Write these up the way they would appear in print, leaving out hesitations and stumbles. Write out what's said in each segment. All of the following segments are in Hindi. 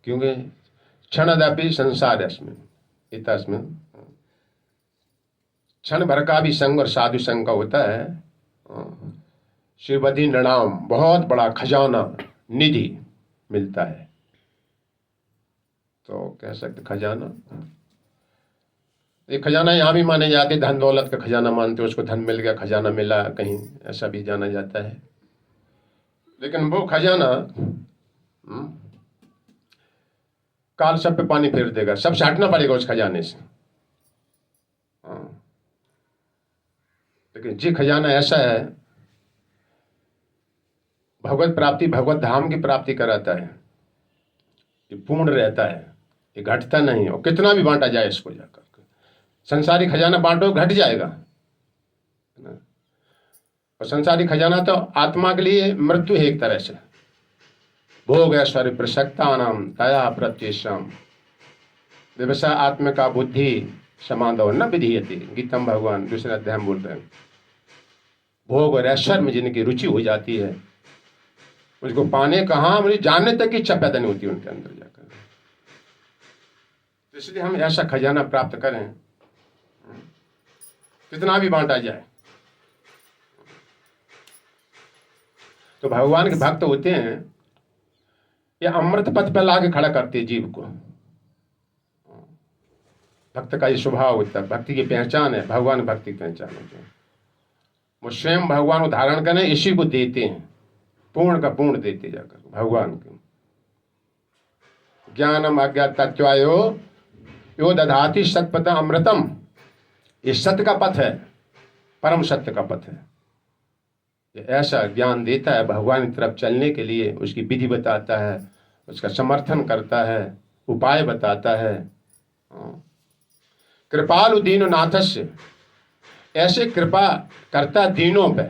क्योंकि क्षणदपि संसार अस्मिन् इतस्मिन्, क्षण भर का भी संग और साधु संग का होता है। शिवधि नृणाम, बहुत बड़ा खजाना निधि मिलता है। तो कह सकते खजाना, ये खजाना यहाँ भी माने जाते, धन दौलत का खजाना मानते, उसको धन मिल गया, खजाना मिला, कहीं ऐसा भी जाना जाता है। लेकिन वो खजाना काल सब पे पानी फेर देगा, सब से हटना पड़ेगा उस खजाने से। लेकिन जी खजाना ऐसा है, भगवत प्राप्ति, भगवत धाम की प्राप्ति कराता है, ये पूर्ण रहता है, ये घटता नहीं। और कितना भी बांटा जाए इसको जाकर, संसारी खजाना बांटो घट जाएगा। और संसारी खजाना तो आत्मा के लिए मृत्यु है एक तरह से। भोग ऐश्वर्य प्रसक्ता नाम तया प्रत्येषाम व्यवसाय आत्मिका बुद्धि समाधव न विधीयते, गीतम भगवान दूसरे अध्याय में बोल रहे हैं। भोग और ऐश्वर्य में जिनकी रुचि हो जाती है, उसको पाने कहाँ, मुझे जानने तक की इच्छा पैदा नहीं होती उनके अंदर जाकर। इसलिए हम ऐसा खजाना प्राप्त करें, कितना भी बांटा जाए। तो भगवान के भक्त होते हैं, ये अमृत पथ पर लाके खड़ा करते जीव को। भक्त का ये स्वभाव होता है, भक्ति की पहचान है, भगवान भक्ति की पहचान होती है। वो स्वयं भगवान को धारण करने इसी को देते हैं, पूर्ण का पूर्ण देते जाकर भगवान को। ज्ञानम अज्ञातत्वायो यो दधाति सतपथ अमृतम, ये सत्य का पथ है, परम सत्य का पथ है। ये ऐसा ज्ञान देता है, भगवान की तरफ चलने के लिए उसकी विधि बताता है, उसका समर्थन करता है, उपाय बताता है। कृपालु दीन नाथस्य, ऐसे कृपा करता दीनों पे।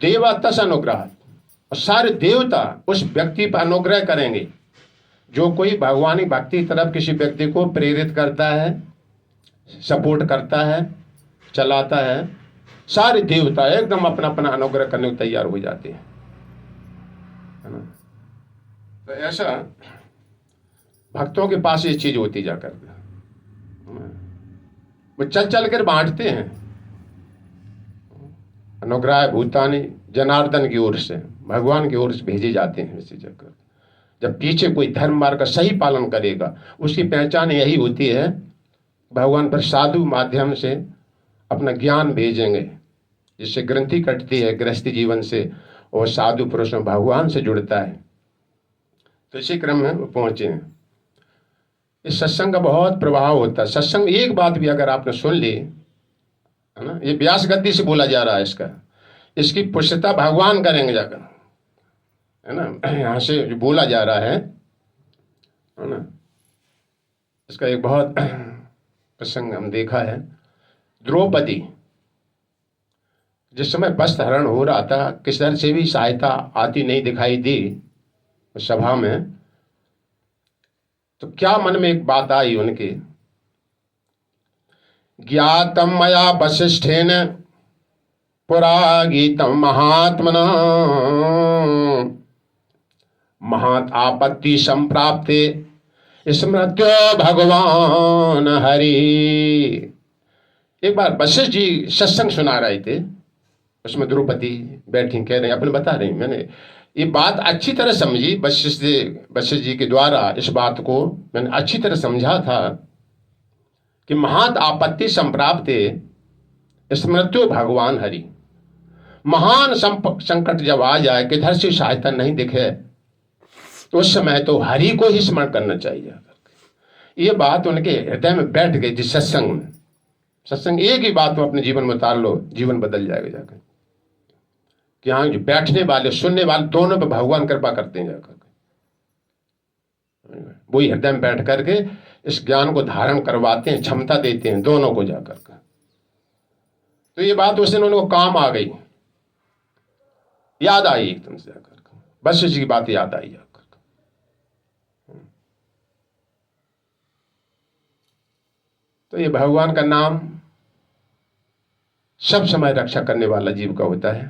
देवा तस अनुग्रह, और सारे देवता उस व्यक्ति पर अनुग्रह करेंगे जो कोई भगवान की भक्ति की तरफ किसी व्यक्ति को प्रेरित करता है, सपोर्ट करता है, चलाता है। सारे देवता एकदम अपना अपना अनुग्रह करने को तैयार हो जाते हैं, है ना। तो ऐसा भक्तों के पास ये चीज होती जाकर, वो चल चल कर बांटते हैं। अनुग्रह भूतानी जनार्दन की ओर से, भगवान की ओर से भेजे जाते हैं इसी जगह। जब पीछे कोई धर्म मार्ग का सही पालन करेगा, उसकी पहचान यही होती है, भगवान पर साधु माध्यम से अपना ज्ञान भेजेंगे, जिससे ग्रंथि कटती है गृहस्थी जीवन से, और साधु पुरुष में भगवान से जुड़ता है। तो इसी क्रम में वो पहुंचे हैं। इस सत्संग का बहुत प्रभाव होता है। सत्संग एक बात भी अगर आपने सुन ली, है ना, ये व्यास गद्दी से बोला जा रहा है, इसकी पुष्टता भगवान करेंगे जाकर, है ना। यहाँ से जो बोला जा रहा है ना, इसका एक बहुत प्रसंग हम देखा है। द्रौपदी जिस समय वस्त्र हरण हो रहा था, किस तरह से भी सहायता आती नहीं दिखाई दी सभा में, तो क्या मन में एक बात आई उनके, ज्ञातम मया वसिष्ठेन पुरा गीतम महात्मना महात आपत्ति संप्राप्ते स्मृत्यो भगवान हरि। एक बार वशिष्ठ जी सत्संग सुना रहे थे, उसमें द्रौपदी बैठी कह रहे, अपने बता रही, मैंने ये बात अच्छी तरह समझी, वशिष्ठ जी के द्वारा इस बात को मैंने अच्छी तरह समझा था कि महात आपत्ति संप्राप्ते स्मृत्यो भगवान हरि। महान संकट जब आ जाए, किधर से सहायता नहीं दिखे, तो उस समय तो हरि को ही स्मरण करना चाहिए। ये बात उनके हृदय में बैठ गई थी सत्संग में। सत्संग एक ही बात में अपने जीवन में उतार लो, जीवन बदल जाएगा जाकर। कि हाँ, जो बैठने वाले सुनने वाले दोनों पे भगवान कृपा करते हैं जाकर, वही हृदय में बैठ करके इस ज्ञान को धारण करवाते हैं, क्षमता देते हैं दोनों को जाकर। तो ये बात उस दिन उनको काम आ गई, याद आई एकदम से जाकर, बस इसी की बात याद आई जाकर। तो ये भगवान का नाम सब समय रक्षा करने वाला जीव का होता है।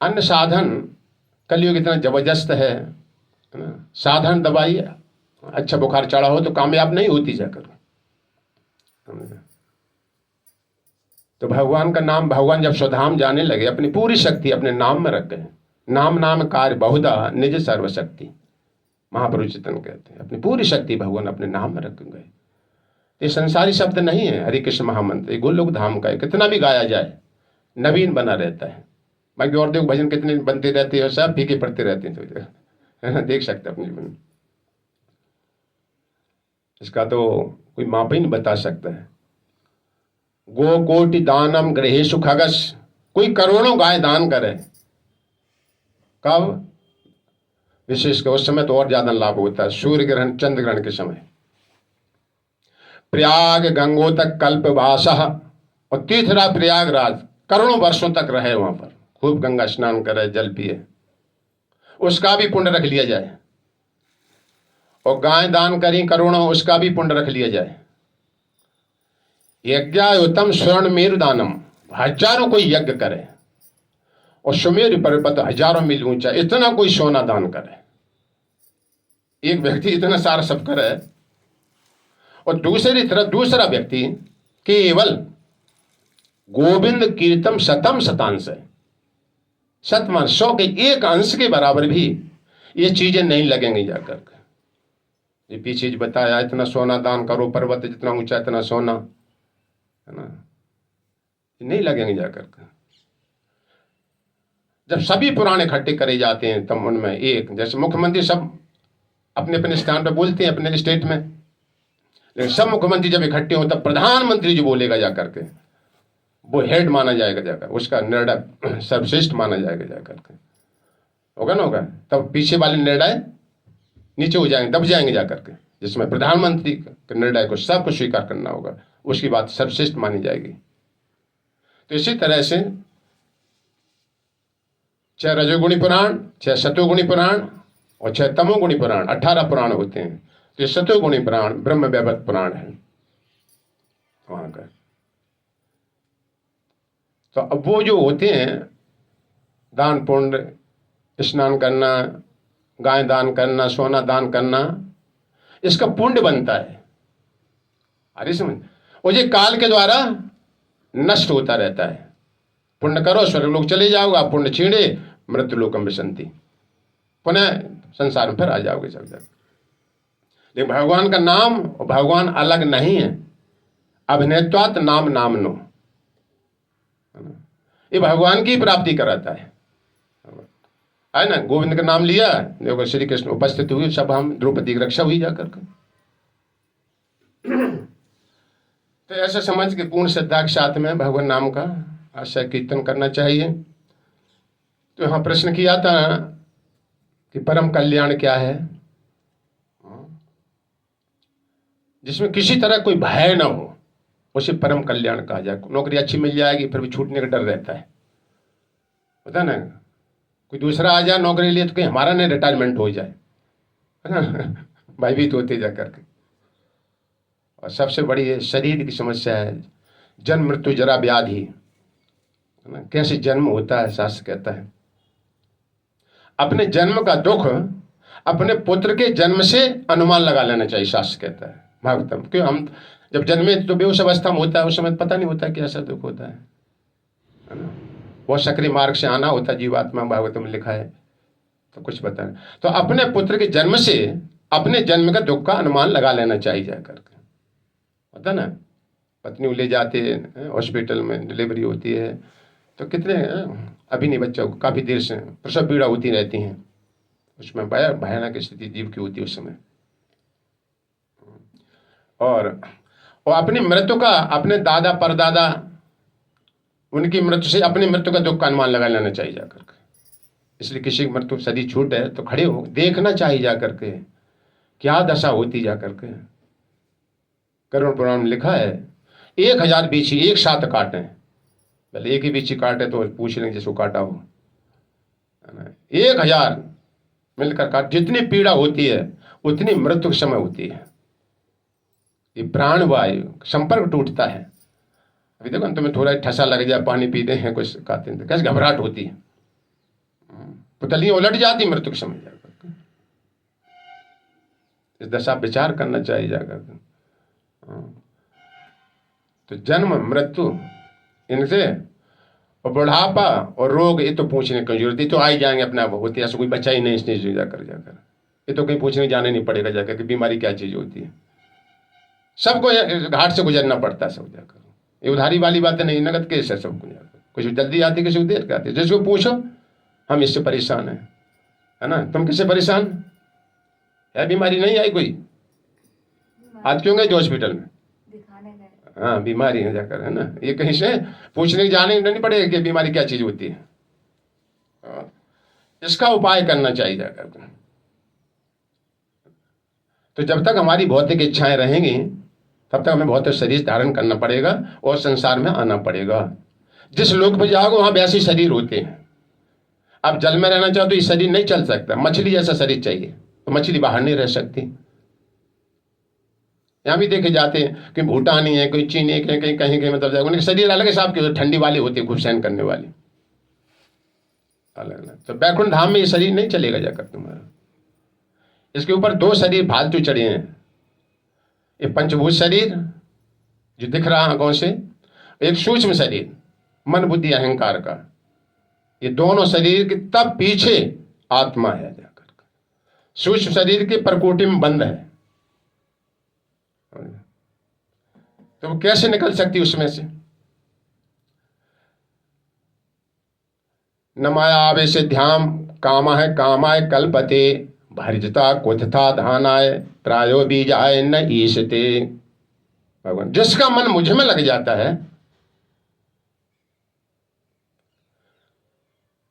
अन्य साधन कलयुग इतना जबरदस्त है ना, साधारण दवाई अच्छा बुखार चढ़ा हो तो कामयाब नहीं होती जाकर। तो भगवान का नाम, भगवान जब स्वधाम जाने लगे अपनी पूरी शक्ति अपने नाम में रख गए। नाम नाम कार्य बहुधा निज सर्वशक्ति, महापुरुष चेतन कहते हैं, अपनी पूरी शक्ति भगवान अपने नाम में रख गए। ये संसारी शब्द नहीं है, हरि कृष्ण महामंत्र, ये गोलोक धाम का है, कितना भी गाया जाए नवीन बना रहता है। बाकी और देखो भजन कितने बनते रहते हैं, सब फीके पड़ते रहते हैं, तो है ना, देख सकते अपने जीवन। इसका तो कोई माप ही नहीं बता सकता है। गो कोटि दानम गृहेषु खगस, कोई करोड़ों गाय दान करे, कब? विशेष कर उस समय तो और ज्यादा लाभ होता है, सूर्य ग्रहण चंद्र ग्रहण के समय। प्रयाग गंगोतक कल्प वासः, और तीर्थराज प्रयागराज करोड़ों वर्षों तक रहे वहां पर, खूब गंगा स्नान करे, जल पिए, उसका भी पुण्य रख लिया जाए। और गाय दान करी करोड़ों, उसका भी पुण्य रख लिया जाए। यज्ञायुतम स्वर्ण मेरु दानम, हजारों कोई यज्ञ करे और सुमेरु पर्वत हजारों मील ऊंचा, इतना कोई सोना दान करे, एक व्यक्ति इतना सारा सब करे, और दूसरी तरफ दूसरा व्यक्ति केवल गोविंद कीर्तम शतम शतांश है, शतमान 100 के एक अंश के बराबर भी ये चीजें नहीं लगेंगी जाकर के। ये पीछे बताया इतना सोना दान करो, पर्वत जितना ऊंचा इतना सोना, है ना, नहीं लगेंगे जाकर के। जब सभी पुराण इकट्ठे करे जाते हैं तब उनमें एक, जैसे मुख्यमंत्री सब अपने अपने स्थान पर बोलते हैं अपने स्टेट में, लेकिन सब मुख्यमंत्री जब इकट्ठे हो तब प्रधानमंत्री जो बोलेगा जाकर के वो हेड माना जाएगा जाकर, उसका निर्णय सर्वश्रेष्ठ माना जाएगा जाकर के, होगा ना, होगा। तब पीछे वाले निर्णय नीचे हो जाएंगे, दब जाएंगे जाकर के, जिसमें प्रधानमंत्री के निर्णय को सबको स्वीकार करना होगा, उसकी बात सर्वश्रेष्ठ मानी जाएगी। तो इसी तरह से 6 रजोगुणी पुराण, 6 सतोगुणी पुराण और 6 तमोगुणी पुराण, 18 पुराण होते हैं। तो ये सतोगुणी पुराण ब्रह्म वैवर्त पुराण है वहां का। तो अब वो जो होते हैं दान पुण्य, स्नान करना, गाय दान करना, सोना दान करना, इसका पुण्य बनता है। अरे समझ, और ये काल के द्वारा नष्ट होता रहता है। पुण्य करो स्वर्ग लोग चले जाओगे, पुण्य छीणे मृत्यु लोकम विसंति, पुनः संसार में फिर आ जाओगे सब जगह। लेकिन भगवान का नाम और भगवान अलग नहीं है। अभिनेत्वात नाम नामनो, ये भगवान की प्राप्ति कराता है ना। गोविंद का नाम लिया, देखो श्री कृष्ण उपस्थित हुए, सब हम द्रौपदी की रक्षा हुई जाकर के। तो ऐसा समझ के पूर्ण श्रद्धा के साथ में भगवान नाम का आशय कीर्तन करना चाहिए। तो यहाँ प्रश्न किया था कि परम कल्याण क्या है, जिसमें किसी तरह कोई भय न हो, उसे परम कल्याण कहा जाए। नौकरी अच्छी मिल जाएगी फिर भी छूटने का डर रहता है, पता ना, कोई दूसरा आ जाए नौकरी लिए तो कहीं हमारा नहीं रिटायरमेंट हो जाए, है ना, भयभीत होते जा करके। और सबसे बड़ी शरीर की समस्या है, जन्म मृत्यु जरा व्याधि, है ना। कैसे जन्म होता है, शास्त्र कहता है अपने जन्म का दुख अपने पुत्र के जन्म से अनुमान लगा लेना चाहिए, शास्त्र कहता है भागवतम। क्यों, हम जब जन्मे तो बेहोश अवस्था में होता है, उस समय पता नहीं होता कि ऐसा दुख होता है ना। बहुत सक्रिय मार्ग से आना होता है जीवात्मा, भागवतम में लिखा है, तो कुछ पता नहीं। तो अपने पुत्र के जन्म से अपने जन्म का दुख का अनुमान लगा लेना चाहिए जाकर के, पता ना। पत्नी ले जाते हैं हॉस्पिटल में, डिलीवरी होती है तो कितने अभी नहीं, बच्चों को काफ़ी देर से प्रसव पीड़ा होती रहती हैं, उसमें भयानक स्थिति जीव की होती है उस समय। और अपनी मृत्यु का, अपने दादा परदादा उनकी मृत्यु से अपनी मृत्यु का दुख का अनुमान लगा लेना चाहिए जाकर के। इसलिए किसी की मृत्यु सदी छूट है तो खड़े हो देखना चाहिए जाकर के क्या दशा होती जाकर के। करुण पुराण में लिखा है 1000 बीछी एक साथ काटे, पहले एक ही बीछी काटे तो पूछ लेंगे जिसको काटा हो, 1000 मिलकर काट, जितनी पीड़ा होती है उतनी मृत्यु के समय होती है। ये प्राण वायु संपर्क टूटता है। अभी देखो तुम्हें थोड़ा ठसा लग जाए, पानी पीते हैं कुछ खाते हैं, कैसे घबराहट होती है, पुतलियां उलट जाती मृत्यु के समय जाकर। इस दशा विचार करना चाहिए जाकर। तो जन्म मृत्यु इनसे, और बुढ़ापा और रोग, ये तो पूछने की जरूरत, ये तो आ ही जाएंगे अपने आप होती है। ऐसा कोई बच्चा ही नहीं इसने जाकर जाकर, ये तो कहीं पूछने जाने नहीं पड़ेगा जाकर कि बीमारी क्या चीज होती है। सबको घाट से गुजरना पड़ता है सब जाकर। ये उधारी वाली बातें नहीं, नगद केस है सबको जाकर। कुछ जल्दी आती, किसी को देर के आती। जिसको पूछो हम इससे परेशान हैं, है ना, तुम किससे परेशान है? बीमारी नहीं आई कोई? आज क्यों गए जो हॉस्पिटल में? हाँ, बीमारी है जाकर, है ना। ये कहीं से पूछने जाने नहीं पड़ेगा कि बीमारी क्या चीज होती है। इसका उपाय करना चाहिए जाकर। तो जब तक हमारी भौतिक इच्छाएं रहेंगी तब तक हमें भौतिक शरीर धारण करना पड़ेगा और संसार में आना पड़ेगा। जिस लोक पर जाओगे वहां वैसे शरीर होते हैं। आप जल में रहना चाहो तो ये शरीर नहीं चल सकता, मछली जैसा शरीर चाहिए, तो मछली बाहर नहीं रह सकती। यहाँ भी देखे जाते हैं कि भूटानी है, कोई चीनी है, कहीं कहीं मतलब उनके शरीर अलग हिसाब के, ठंडी वाली होती है, खूब सहन करने वाली, अलग अलग। तो बैकुंठ धाम में ये शरीर नहीं चलेगा जाकर तुम्हारा। इसके ऊपर दो शरीर फालतू चढ़े हैं। ये पंचभूत शरीर जो दिख रहा आंखों से, एक सूक्ष्म शरीर मन बुद्धि अहंकार का, ये दोनों शरीर के तब पीछे आत्मा है जाकर। सूक्ष्म शरीर के परकोटि में बंद है, तो वो कैसे निकल सकती उसमें से? न माया आवेश ध्यान कामाय कामाय कल्पते भर्जता क्वथता धानाय प्रायो बीजाय न ईशते। भगवान, जिसका मन मुझ में लग जाता है,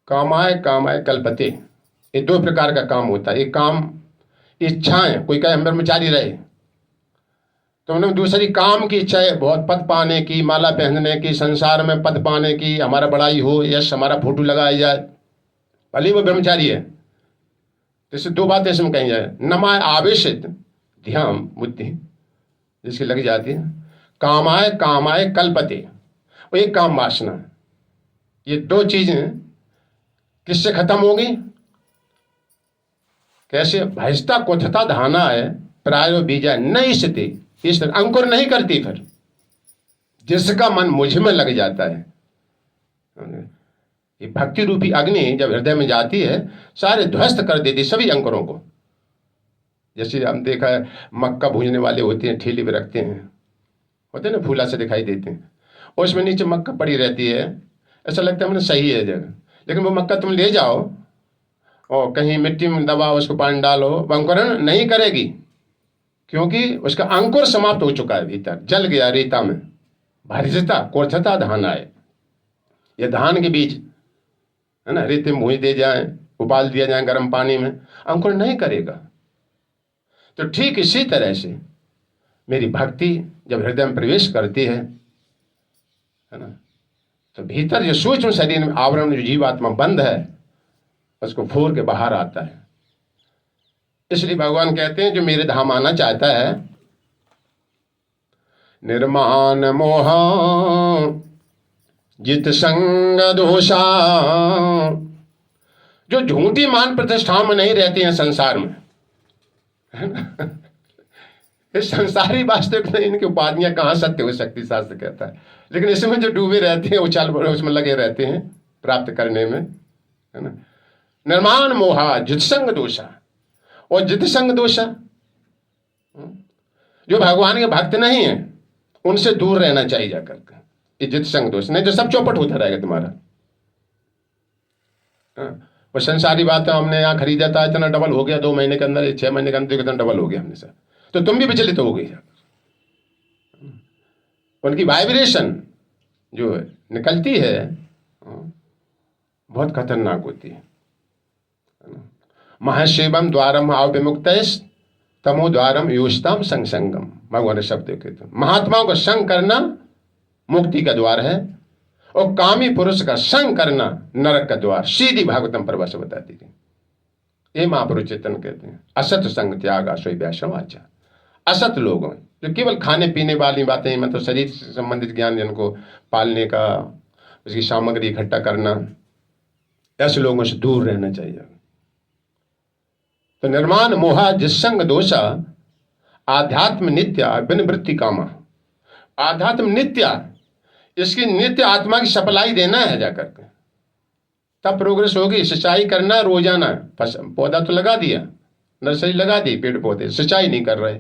कामाय कामाय कल्पते, ये दो प्रकार का काम होता है। एक काम इच्छाएं, कोई कहे हम ब्रह्मचारी रहे, तो उन्हें दूसरी काम की इच्छा है, बहुत पद पाने की, माला पहनने की, संसार में पद पाने की, हमारा बड़ाई हो, यश हमारा फोटो लगाया जाए, भले वो ब्रह्मचारी है। जैसे दो बातें इसमें कही जाए, नमाय आवेशित ध्यान बुद्धि जिसकी लग जाती है, कामाय कामाय कल्पते, वो एक काम वासना। ये दो चीजें किससे खत्म होगी? कैसे? भजता क्वथता धाना है प्रायो बीजा नहीं स्थिति, इस अंकुर नहीं करती। फिर जिसका मन मुझ में लग जाता है, ये भक्ति रूपी अग्नि जब हृदय में जाती है, सारे ध्वस्त कर देती सभी अंकुरों को। जैसे हम देखा है, मक्का भूनने वाले होते हैं, ठेली पे रखते हैं, होते हैं ना, फूला से दिखाई देते हैं, और उसमें नीचे मक्का पड़ी रहती है। ऐसा लगता है मैंने सही है जगह, लेकिन वो मक्का तुम ले जाओ और कहीं मिट्टी में दबाओ, उसको पानी डालो, वो अंकुरण नहीं करेगी, क्योंकि उसका अंकुर समाप्त हो चुका है, भीतर जल गया रेता में। भर्जता क्वथता धान आए, ये धान के बीज है ना, रेते में भूंज दे जाए, उबाल दिया जाए गर्म पानी में, अंकुर नहीं करेगा। तो ठीक इसी तरह से मेरी भक्ति जब हृदय में प्रवेश करती है ना, तो भीतर जो सूक्ष्म शरीर में आवरण जो जीवात्मा बंद है, उसको फोड़ के बाहर आता है। इसलिए भगवान कहते हैं जो मेरे धाम आना चाहता है, निर्माण मोह जित संग दोषा, जो झूठी मान प्रतिष्ठा में नहीं रहते हैं संसार में, इस संसारी वास्तविक में इनकी उपाधियां कहां सत्य हो सकती, शास्त्र कहता है। लेकिन इसमें जो डूबे रहते हैं, उछाल उसमें लगे रहते हैं प्राप्त करने में, है ना। निर्माण मोहा जित संग दोषा, और जित संग दोषा, जो भगवान के भक्त नहीं है उनसे दूर रहना चाहिए जाकर। ये जित संग दोष, नहीं तो सब चौपट होता रहेगा तुम्हारा। वो संसारी बात है, हमने यहाँ खरीदा था, इतना डबल हो गया 2 महीने के अंदर, 6 महीने के अंदर इतना डबल हो गया हमने सर, तो तुम भी विचलित हो गई। उनकी वाइब्रेशन जो निकलती है बहुत खतरनाक होती है। महाशिवम द्वारम आव विमुक्त तमो द्वारम योषताम संगम, भगवान ने शब्द कहते हैं। महात्माओं का संग करना मुक्ति का द्वार है, और कामी पुरुष का संग करना नरक का द्वार। सीधी भागवतम परिभाषा बताती थी। ये महापुरुष चेतन कहते हैं, असत संग त्याग सोई वैष्णव आचार। असत लोग जो केवल खाने पीने वाली बातें, मतलब शरीर से संबंधित ज्ञान, जिनको पालने का, उसकी सामग्री इकट्ठा करना, ऐसे लोगों से दूर रहना चाहिए। तो निर्माण मोहा जिसंग दोषा आध्यात्म नित्या विनिवृत्ति कामा। आध्यात्म नित्या, इसकी नित्य आत्मा की सप्लाई देना है जाकर के, तब प्रोग्रेस होगी। सिंचाई करना रोजाना, पौधा तो लगा दिया, नर्सरी लगा दी, पेड़ पौधे, सिंचाई नहीं कर रहे।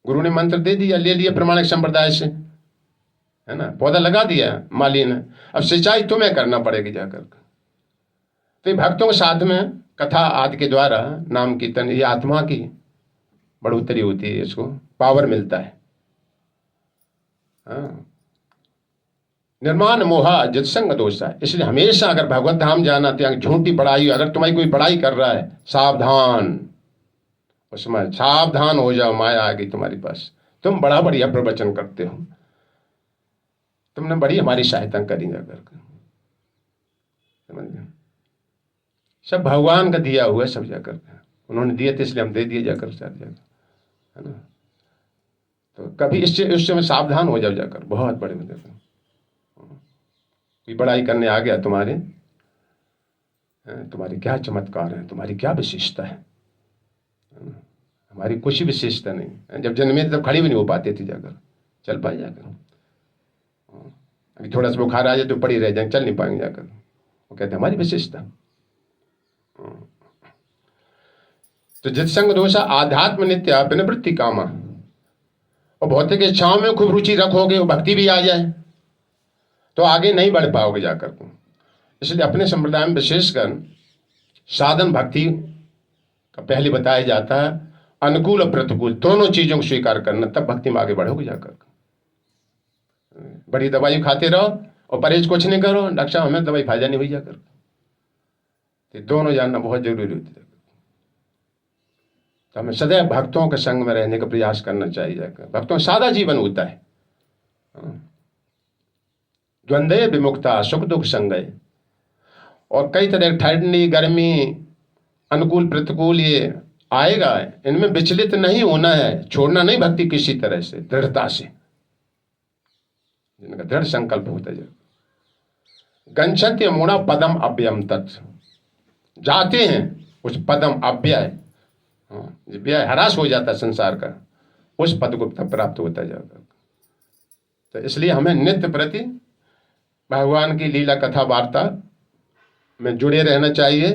गुरु ने मंत्र दे दिया, ले लिया प्रमाणिक संप्रदाय से, है ना, पौधा लगा दिया माली ने, अब सिंचाई तुम्हें करना पड़ेगी जाकर। तो ये भक्तों के साथ में कथा आदि के द्वारा नाम कीर्तन, ये आत्मा की बढ़ोतरी होती है, इसको पावर मिलता है। हाँ। निर्माण मोहा जितसंग दोषा, इसलिए हमेशा अगर भगवत धाम जाना तो झूठी पढ़ाई, अगर तुम्हारी कोई पढ़ाई कर रहा है, सावधान, उसमें सावधान हो जाओ, माया आ गई तुम्हारे पास। तुम बड़ा बढ़िया प्रवचन करते हो, तुमने बड़ी हमारी सहायता करी जाकर, समझ गए। सब भगवान का दिया हुआ है, सब जाकर उन्होंने दिए थे, इसलिए हम दे दिए जाकर, है ना। तो कभी इससे में सावधान हो जाओ जाकर, बहुत बड़े मदद। कोई बड़ाई करने आ गया तुम्हारी क्या चमत्कार है, तुम्हारी क्या विशेषता है, हमारी कुछ विशेषता नहीं। जब जन्मे तब खड़ी भी नहीं हो पाते थे जाकर, चल पाए जाकर। अभी थोड़ा सा बुखार आ जाए तो पड़ी रह जाए, चल नहीं पाएंगे जाकर। वो कहते हमारी विशेषता। तो जितसंग दोषा आध्यात्म नित्या विनिवृत्ति कामा। और भौतिक इच्छाओं में खूब रुचि रखोगे, वो भक्ति भी आ जाए तो आगे नहीं बढ़ पाओगे जाकर को। इसलिए अपने संप्रदाय में विशेषकर साधन भक्ति का पहले बताया जाता है, अनुकूल और प्रतिकूल दोनों चीजों को स्वीकार करना, तब भक्ति में आगे बढ़ोगे जाकर। बड़ी दवाई खाते रहो और परहेज कुछ नहीं करो, डॉक्टर साहब हमें दवाई फायदा नहीं हुई जाकर। तो दोनों जानना बहुत जरूरी होता है। तो हमें सदैव भक्तों के संग में रहने का प्रयास करना चाहिए जाकर। भक्तों सादा जीवन होता है, द्वंद्व विमुक्ता सुख दुख संगय। और कई तरह ठंडी गर्मी अनुकूल प्रतिकूल ये आएगा, इनमें विचलित नहीं होना है, छोड़ना नहीं भक्ति किसी तरह से, दृढ़ता से, जिनका दृढ़ संकल्प होता है। गंछन्ति मूढ़ा पदम अव्ययम तत्, जाते हैं उस पदम अव्यय, व्यय हरास हो जाता है संसार का, उस पद को प्राप्त होता जाता। तो इसलिए हमें नित्य प्रति भगवान की लीला कथा वार्ता में जुड़े रहना चाहिए।